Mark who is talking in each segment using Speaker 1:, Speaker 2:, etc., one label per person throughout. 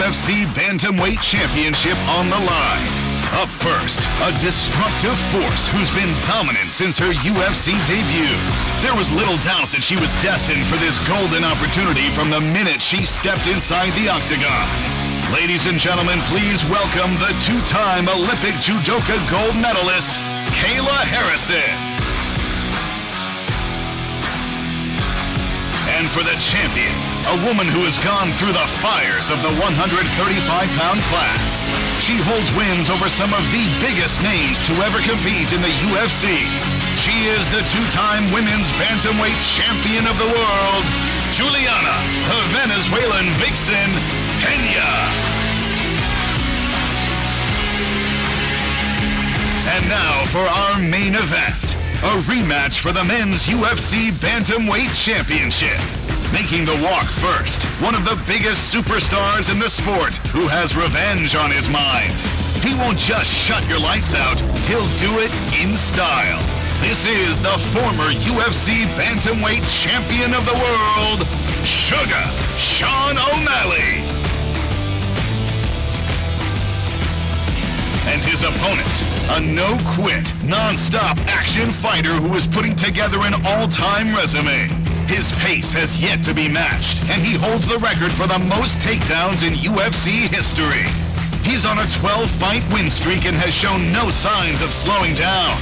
Speaker 1: UFC Bantamweight Championship on the line. Up first, a destructive force who's been dominant since her UFC debut. There was little doubt that she was destined for this golden opportunity from the minute she stepped inside the octagon. Ladies and gentlemen, please welcome the two-time Olympic judoka gold medalist, Kayla Harrison. And for the champion, a woman who has gone through the fires of the 135-pound class. She holds wins over some of the biggest names to ever compete in the UFC. She is the two-time women's bantamweight champion of the world, Juliana, the Venezuelan vixen, Peña. And now for our main event, a rematch for the men's UFC Bantamweight Championship. Making the walk first, one of the biggest superstars in the sport who has revenge on his mind. He won't just shut your lights out, he'll do it in style. This is the former UFC Bantamweight Champion of the World, Sugar Sean O'Malley. And his opponent, a no-quit, non-stop action fighter who is putting together an all-time resume. His pace has yet to be matched, and he holds the record for the most takedowns in UFC history. He's on a 12-fight win streak and has shown no signs of slowing down.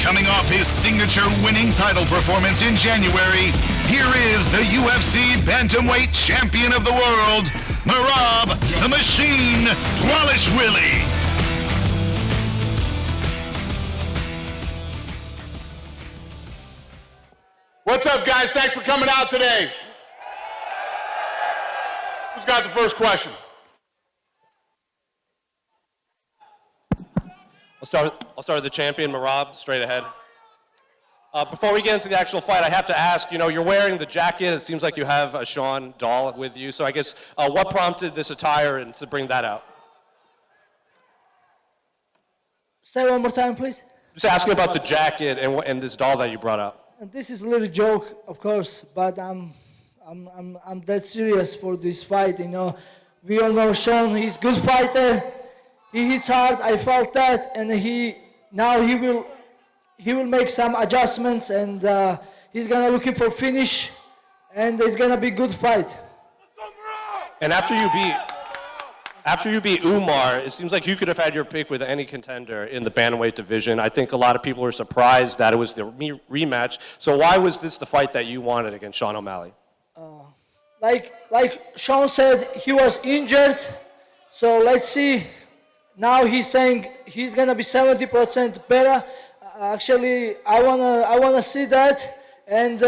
Speaker 1: Coming off his signature winning title performance in January, here is the UFC Bantamweight Champion of the World, Merab the Machine Dvalishvili.
Speaker 2: What's up, guys? Thanks for coming out today. Who's got the first question?
Speaker 3: I'll start with the champion, Merab, straight ahead. Before we get into the actual fight, I have to ask, you're wearing the jacket. It seems like you have a Sean doll with you. So I guess, what prompted this attire and to bring that out?
Speaker 4: Say one more time, please.
Speaker 3: Just asking about the jacket and this doll that you brought out.
Speaker 4: This is a little joke, of course, but I'm dead serious for this fight. We all know Sean. He's a good fighter. He hits hard. I felt that, and he will make some adjustments, and he's gonna looking for finish, and it's gonna be a good fight.
Speaker 3: And after you beat Umar, it seems like you could have had your pick with any contender in the bantamweight division. I think a lot of people were surprised that it was the rematch. So why was this the fight that you wanted against Sean O'Malley?
Speaker 4: Like Sean said, he was injured. So let's see. Now he's saying he's gonna be 70% better. Actually, I wanna see that, and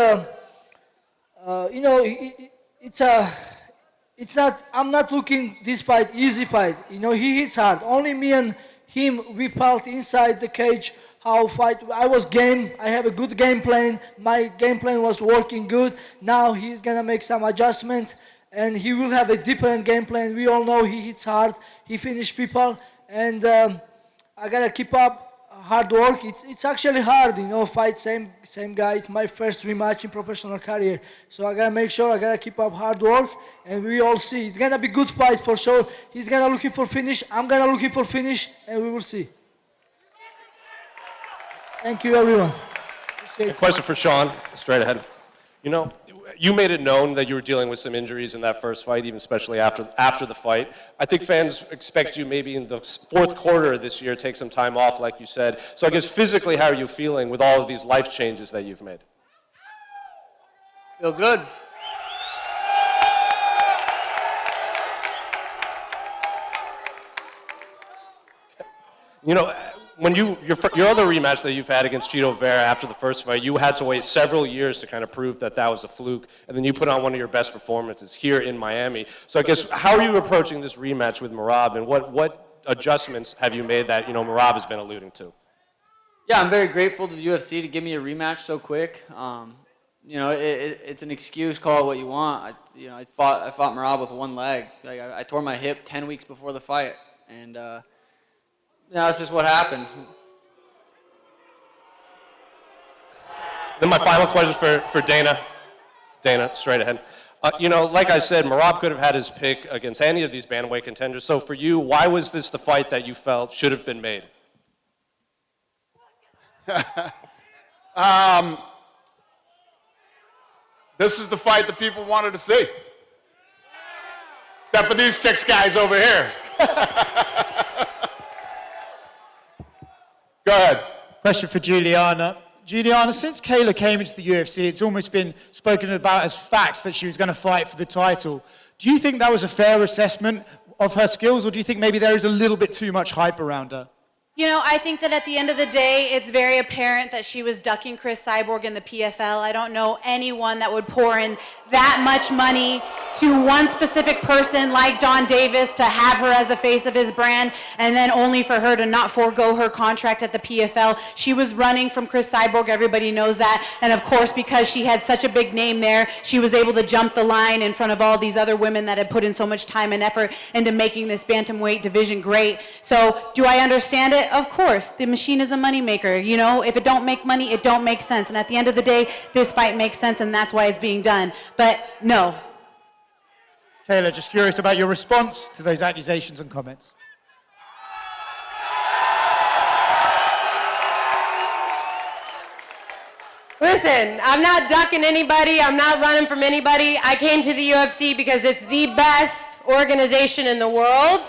Speaker 4: I'm not looking this fight easy fight. He hits hard. Only me and him, we felt inside the cage how fight. I was game. I have a good game plan. My game plan was working good. Now he's gonna make some adjustment, and he will have a different game plan. We all know he hits hard. He finishes people, and I gotta keep up hard work. It's actually hard, fight same guy. It's my first rematch in professional career, so I gotta make sure I gotta keep up hard work, and we all see it's gonna be good fight for sure. He's gonna looking for finish. I'm gonna looking for finish, and we will see. Thank you, everyone.
Speaker 3: A question for Sean, straight ahead. You made it known that you were dealing with some injuries in that first fight, even especially after the fight. I think fans expect you maybe in the fourth quarter of this year take some time off, like you said. So I guess physically, how are you feeling with all of these life changes that you've made?
Speaker 5: Feel good.
Speaker 3: When your other rematch that you've had against Chito Vera after the first fight, you had to wait several years to kind of prove that was a fluke, and then you put on one of your best performances here in Miami. So I guess, how are you approaching this rematch with Merab, and what adjustments have you made that Merab has been alluding to?
Speaker 5: Yeah, I'm very grateful to the UFC to give me a rematch so quick. It's an excuse, call it what you want. I fought Merab with one leg. I tore my hip 10 weeks before the fight, and that's just what happened.
Speaker 3: Then my final question for Dana. Dana, straight ahead. Like I said, Merab could have had his pick against any of these bantamweight contenders. So for you, why was this the fight that you felt should have been made?
Speaker 2: This is the fight that people wanted to see. Except for these 6 guys over here. Go ahead.
Speaker 6: Question for Juliana. Juliana, since Kayla came into the UFC, it's almost been spoken about as fact that she was going to fight for the title. Do you think that was a fair assessment of her skills, or do you think maybe there is a little bit too much hype around her?
Speaker 7: You know, I think that at the end of the day, it's very apparent that she was ducking Chris Cyborg in the PFL. I don't know anyone that would pour in that much money to one specific person like Don Davis to have her as the face of his brand, and then only for her to not forego her contract at the PFL. She was running from Chris Cyborg, everybody knows that, and of course because she had such a big name there, she was able to jump the line in front of all these other women that had put in so much time and effort into making this bantamweight division great. So do I understand it? Of course, the machine is a moneymaker. You know, if it don't make money, it don't make sense. And at the end of the day, this fight makes sense, and that's why it's being done. But no.
Speaker 6: Kayla, just curious about your response to those accusations and comments.
Speaker 8: Listen, I'm not ducking anybody. I'm not running from anybody. I came to the UFC because it's the best organization in the world.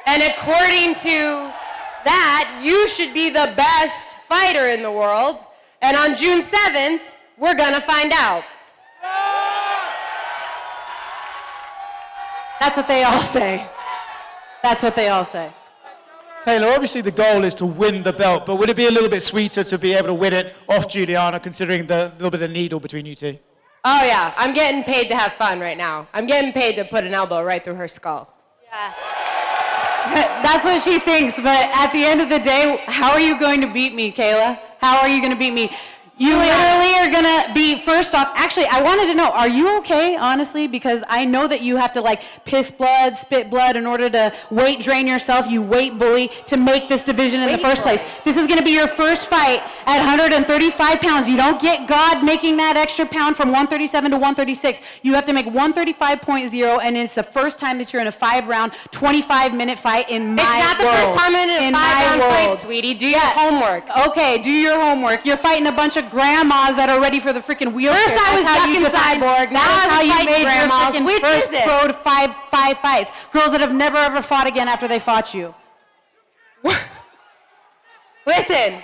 Speaker 8: And according to that, you should be the best fighter in the world. And on June 7th, we're gonna find out.
Speaker 7: That's what they all say. That's what they all say.
Speaker 6: Kayla, obviously the goal is to win the belt, but would it be a little bit sweeter to be able to win it off Juliana, considering the little bit of needle between you two?
Speaker 8: Oh yeah, I'm getting paid to have fun right now. I'm getting paid to put an elbow right through her skull.
Speaker 7: Yeah. That's what she thinks, but at the end of the day, how are you going to beat me, Kayla? How are you going to beat me? You literally are going to be, first off, actually, I wanted to know, are you okay, honestly? Because I know that you have to, like, piss blood, spit blood in order to weight drain yourself, you weight bully, to make this division in the first place. This is going to be your first fight at 135 pounds. You don't get God making that extra pound from 137 to 136. You have to make 135.0, and it's the first time that you're in a 5-round, 25-minute fight in my world.
Speaker 8: It's not the first time in a 5-round fight, sweetie. Do your homework.
Speaker 7: Okay, do your homework. You're fighting a bunch of grandmas that are ready for the freaking wheelchair.
Speaker 8: First I was ducking Cyborg, now I was fighting grandmas. Which is it?
Speaker 7: Pro to five fights. Girls that have never ever fought again after they fought you.
Speaker 8: Listen.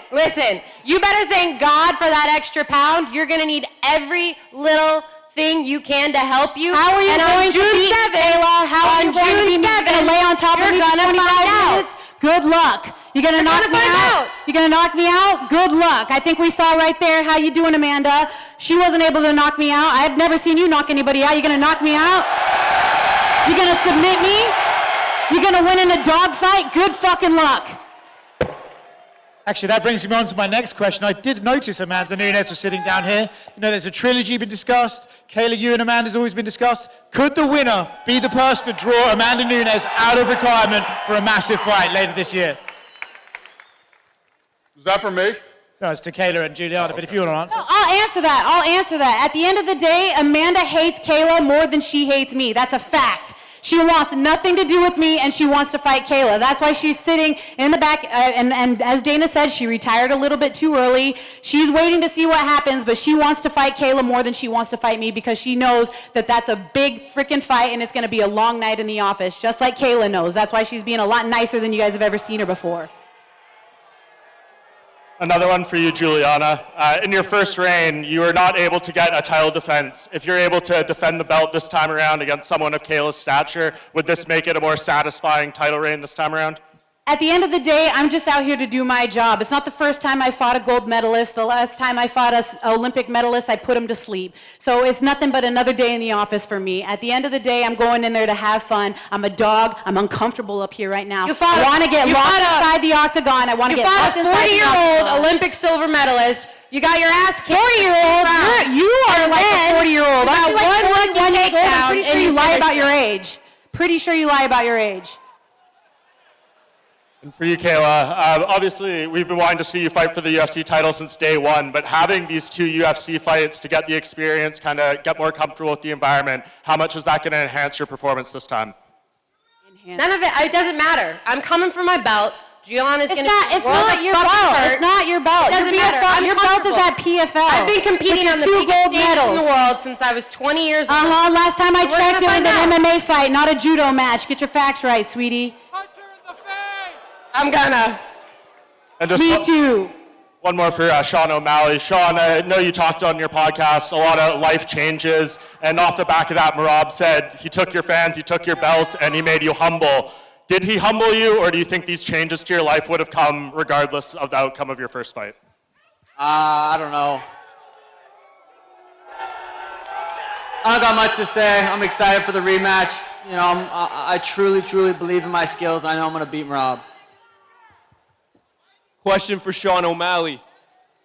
Speaker 8: You better thank God for that extra pound. You're going to need every little thing you can to help you.
Speaker 7: How are you going to beat Kayla? How are you going to beat me? You're going to lay on top of me for 25 minutes? Good luck. You're going to knock me out? You're going to knock me out? Good luck. I think we saw right there how you doing, Amanda. She wasn't able to knock me out. I've never seen you knock anybody out. You're going to knock me out? You're going to submit me? You're going to win in a dogfight? Good fucking luck.
Speaker 6: Actually, that brings me on to my next question. I did notice Amanda Nunes was sitting down here. You know, there's a trilogy been discussed. Kayla, you and Amanda's always been discussed. Could the winner be the person to draw Amanda Nunes out of retirement for a massive fight later this year?
Speaker 2: Was that for me?
Speaker 6: No, it's to Kayla and Juliana, but if you want to answer.
Speaker 7: No, I'll answer that. At the end of the day, Amanda hates Kayla more than she hates me. That's a fact. She wants nothing to do with me, and she wants to fight Kayla. That's why she's sitting in the back, and as Dana said, she retired a little bit too early. She's waiting to see what happens, but she wants to fight Kayla more than she wants to fight me because she knows that that's a big freaking fight, and it's going to be a long night in the office, just like Kayla knows. That's why she's being a lot nicer than you guys have ever seen her before.
Speaker 9: Another one for you, Juliana. In your first reign, you were not able to get a title defense. If you're able to defend the belt this time around against someone of Kayla's stature, would this make it a more satisfying title reign this time around?
Speaker 7: At the end of the day, I'm just out here to do my job. It's not the first time I fought a gold medalist. The last time I fought an Olympic medalist, I put him to sleep. So it's nothing but another day in the office for me. At the end of the day, I'm going in there to have fun. I'm a dog. I'm uncomfortable up here right now. I want to get locked inside the octagon. I want to get locked inside the octagon.
Speaker 8: You fought a 40-year-old Olympic silver medalist. You got your ass kicked.
Speaker 7: 40-year-old? You are like a 40-year-old.
Speaker 8: I'm
Speaker 7: like 41 years old. I'm pretty sure you lie about your age. Pretty sure you lie about your age.
Speaker 9: For you, Kayla, obviously we've been wanting to see you fight for the UFC title since day one, but having these 2 UFC fights to get the experience, kind of get more comfortable with the environment, how much is that going to enhance your performance this time?
Speaker 8: None of it doesn't matter. I'm coming for my belt. Juliana's going to
Speaker 7: It's not your belt. It's not your belt.
Speaker 8: It doesn't matter.
Speaker 7: Your belt is at PFL.
Speaker 8: I've been competing on the
Speaker 7: two
Speaker 8: biggest
Speaker 7: gold
Speaker 8: stage
Speaker 7: medals
Speaker 8: in the world since I was 20 years old.
Speaker 7: Last time I
Speaker 8: We're
Speaker 7: checked, it
Speaker 8: gonna
Speaker 7: was
Speaker 8: find
Speaker 7: an
Speaker 8: out.
Speaker 7: MMA fight, not a judo match. Get your facts right, sweetie.
Speaker 8: I'm gonna.
Speaker 9: And just
Speaker 7: Me too.
Speaker 9: one more for Sean O'Malley. Sean, I know you talked on your podcast a lot of life changes, and off the back of that, Merab said he took your fans, he took your belt, and he made you humble. Did he humble you, or do you think these changes to your life would have come regardless of the outcome of your first fight?
Speaker 5: I don't know. I don't got much to say. I'm excited for the rematch. You know, I truly, truly believe in my skills. I know I'm going to beat Merab.
Speaker 10: Question for Sean O'Malley.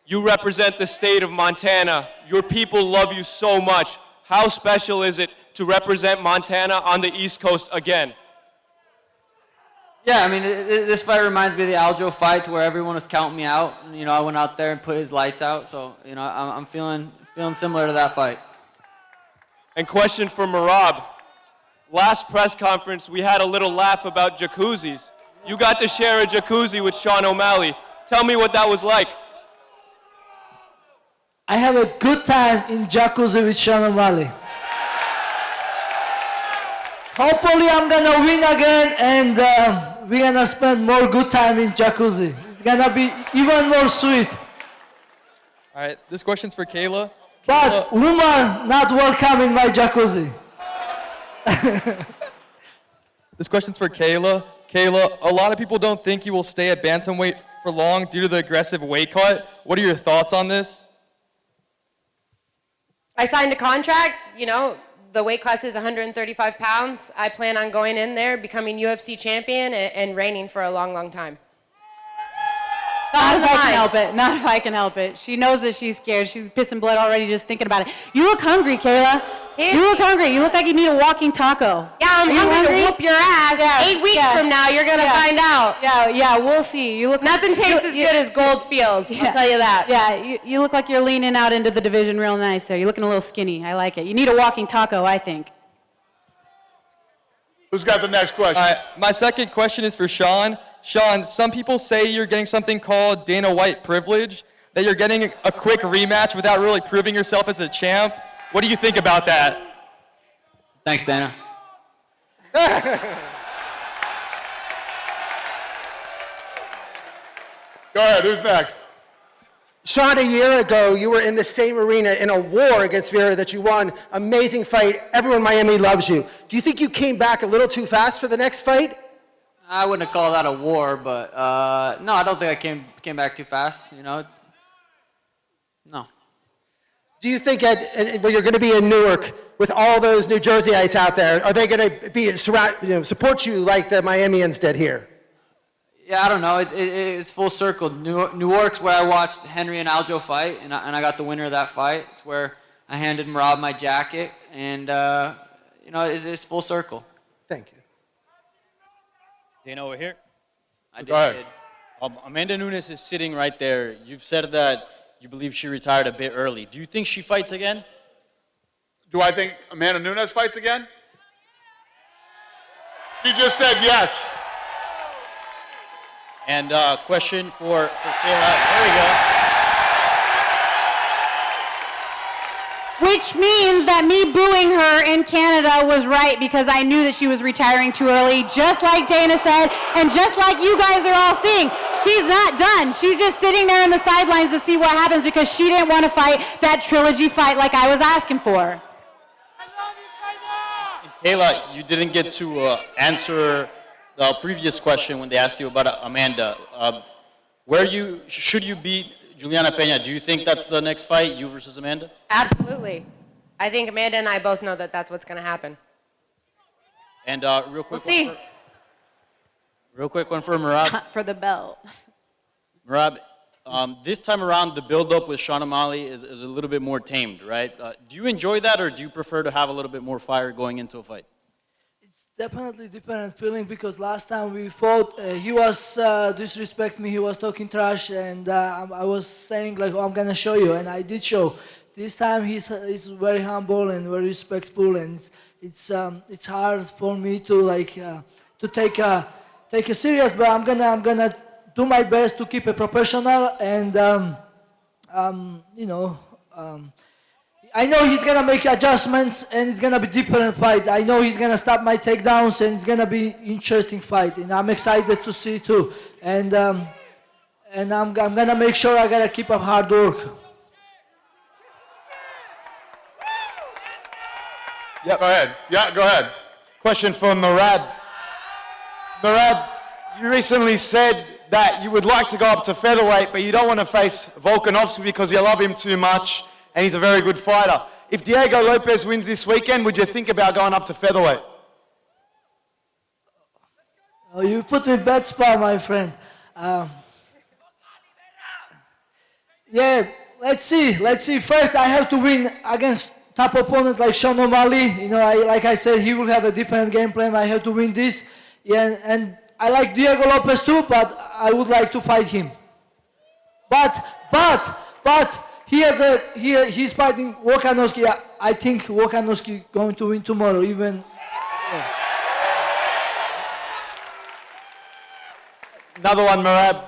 Speaker 10: You represent the state of Montana. Your people love you so much. How special is it to represent Montana on the East Coast again?
Speaker 5: Yeah, I mean, this fight reminds me of the Aljo fight where everyone was counting me out. And, you know, I went out there and put his lights out. So, you know, I'm feeling similar to that fight.
Speaker 10: And question for Merab. Last press conference, we had a little laugh about jacuzzis. You got to share a jacuzzi with Sean O'Malley. Tell me what that was like.
Speaker 4: I have a good time in jacuzzi with Sean O'Malley. Hopefully I'm gonna win again, and we're gonna spend more good time in jacuzzi. It's gonna be even more sweet.
Speaker 11: All right, this question's for Kayla.
Speaker 4: But women not welcome in my jacuzzi.
Speaker 11: This question's for Kayla. Kayla, a lot of people don't think you will stay at bantamweight for long due to the aggressive weight cut. What are your thoughts on this?
Speaker 8: I signed a contract, you know, the weight class is 135 pounds. I plan on going in there, becoming UFC champion, and reigning for a long, long time.
Speaker 7: Not if I can help it. Not if I can help it. She knows that she's scared. She's pissing blood already just thinking about it. You look hungry, Kayla. You look hungry. You look like you need a walking taco.
Speaker 8: Yeah, I'm hungry to whoop your ass.
Speaker 7: Yeah,
Speaker 8: 8 weeks from now, you're going to find out.
Speaker 7: Yeah, we'll see. You look.
Speaker 8: Nothing tastes as good as gold feels, I'll tell you that.
Speaker 7: Yeah, you look like you're leaning out into the division real nice there. You're looking a little skinny. I like it. You need a walking taco, I think.
Speaker 2: Who's got the next question?
Speaker 11: All right, my second question is for Sean. Sean, some people say you're getting something called Dana White privilege, that you're getting a quick rematch without really proving yourself as a champ. What do you think about that?
Speaker 5: Thanks, Dana.
Speaker 2: Go ahead, who's next?
Speaker 12: Sean, a year ago, you were in the same arena in a war against Vera that you won. Amazing fight. Everyone in Miami loves you. Do you think you came back a little too fast for the next fight?
Speaker 5: I wouldn't call that a war, but no, I don't think I came back too fast. You know, no.
Speaker 12: Do you think when you're going to be in Newark with all those New Jerseyites out there, are they going to support you like the Miamians did here?
Speaker 5: Yeah, I don't know. It's full circle. Newark's where I watched Henry and Aljo fight, and I got the winner of that fight. It's where I handed Merab my jacket, and you know, it's full circle.
Speaker 12: Thank you.
Speaker 13: Dana, over here.
Speaker 5: I
Speaker 2: Go ahead.
Speaker 5: did.
Speaker 13: Amanda Nunes is sitting right there. You've said that you believe she retired a bit early. Do you think she fights again?
Speaker 2: Do I think Amanda Nunes fights again? She just said yes.
Speaker 13: And question for Kayla. There we go.
Speaker 7: Which means that me booing her in Canada was right because I knew that she was retiring too early, just like Dana said, and just like you guys are all seeing. She's not done. She's just sitting there in the sidelines to see what happens because she didn't want to fight that trilogy fight like I was asking for.
Speaker 13: Kayla, you didn't get to answer the previous question when they asked you about Amanda. Should you beat Juliana Peña? Do you think that's the next fight, you versus Amanda?
Speaker 8: Absolutely. I think Amanda and I both know that that's what's going to happen.
Speaker 13: And real quick,
Speaker 8: We'll see.
Speaker 13: Real quick one for Merab.
Speaker 7: For the belt.
Speaker 13: Merab, this time around, the build-up with Sean O'Malley is a little bit more tamed, right? Do you enjoy that, or do you prefer to have a little bit more fire going into a fight?
Speaker 4: definitely different feeling because last time we fought, he was disrespect me. He was talking trash, and I was saying like, "Oh, I'm gonna show you," and I did show. This time he's very humble and very respectful, and it's hard for me to like to take a serious. But I'm gonna do my best to keep it professional, and I know he's gonna make adjustments and it's gonna be different fight. I know he's gonna stop my takedowns and it's gonna be interesting fight. And I'm excited to see too. And I'm gonna make sure I gotta keep up hard work.
Speaker 2: Yep. Go ahead. Yeah, go ahead.
Speaker 14: Question for Merab. Merab, you recently said that you would like to go up to featherweight, but you don't want to face Volkanovski because you love him too much. And he's a very good fighter. If Diego Lopez wins this weekend, would you think about going up to featherweight?
Speaker 4: Oh, you put me in bad spot, my friend. Yeah, let's see. First, I have to win against top opponent like Sean O'Malley. Like I said, he will have a different game plan. I have to win this. Yeah, and I like Diego Lopez too, but I would like to fight him. But. He's fighting Volkanovski. I think Volkanovski going to win tomorrow. Even. Yeah.
Speaker 14: Another one, Merab.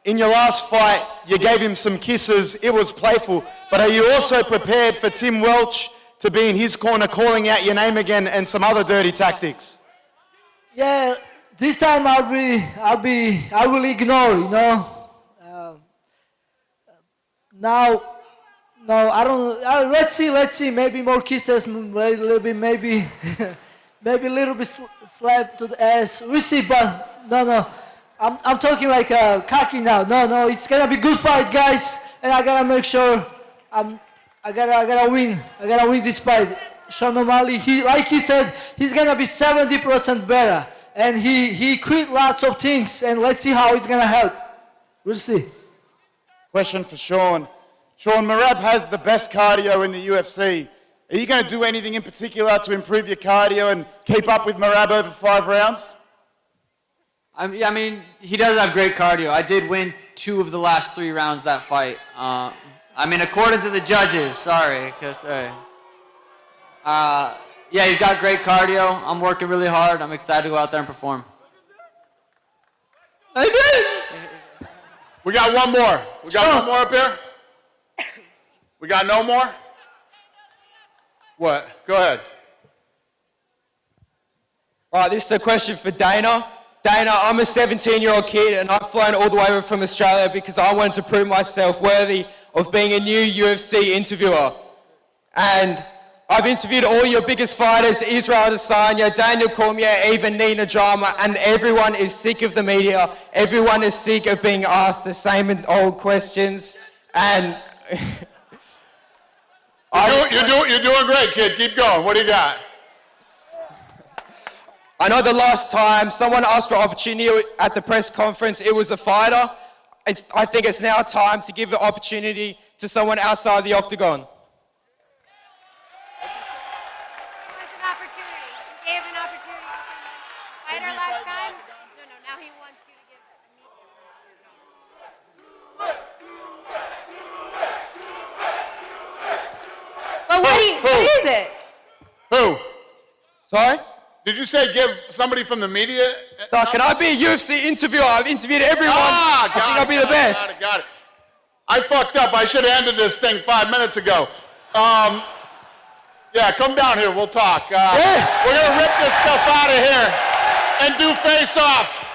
Speaker 14: In your last fight, you gave him some kisses. It was playful. But are you also prepared for Tim Welch to be in his corner, calling out your name again, and some other dirty tactics?
Speaker 4: Yeah. This time I will ignore. No, I don't. Let's see. Maybe more kisses. Maybe a little bit slap to the ass. We see, but no. I'm talking like cocky now. No. It's gonna be good fight, guys, and I gotta make sure. I gotta win. I gotta win this fight. Sean O'Malley, like he said, he's gonna be 70% better, and he quit lots of things. And let's see how it's gonna help. We'll see.
Speaker 14: Question for Sean. Sean, Merab has the best cardio in the UFC. Are you going to do anything in particular to improve your cardio and keep up with Merab over 5 rounds?
Speaker 5: I mean, he does have great cardio. I did win 2 of the last 3 rounds that fight. According to the judges, sorry. Yeah, he's got great cardio. I'm working really hard. I'm excited to go out there and perform.
Speaker 2: I did! We got one more. We got one more up here? We got no more? What? Go ahead.
Speaker 10: All right, this is a question for Dana. Dana, I'm a 17-year-old kid and I've flown all the way over from Australia because I wanted to prove myself worthy of being a new UFC interviewer. And I've interviewed all your biggest fighters, Israel Adesanya, Daniel Cormier, even Nina Drama, and everyone is sick of the media. Everyone is sick of being asked the same old questions. And
Speaker 2: You're doing great, kid. Keep going. What do you got?
Speaker 10: I know the last time someone asked for opportunity at the press conference, it was a fighter. I think it's now time to give the opportunity to someone outside the octagon.
Speaker 8: What is it?
Speaker 2: Who?
Speaker 10: Sorry?
Speaker 2: Did you say give somebody from the media?
Speaker 10: No, can I be a UFC interviewer? I've interviewed everyone. I think I'll be the best.
Speaker 2: Got it. I fucked up. I should have ended this thing 5 minutes ago. Yeah, come down here. We'll talk.
Speaker 10: Yes.
Speaker 2: We're going to rip this stuff out of here and do face-offs.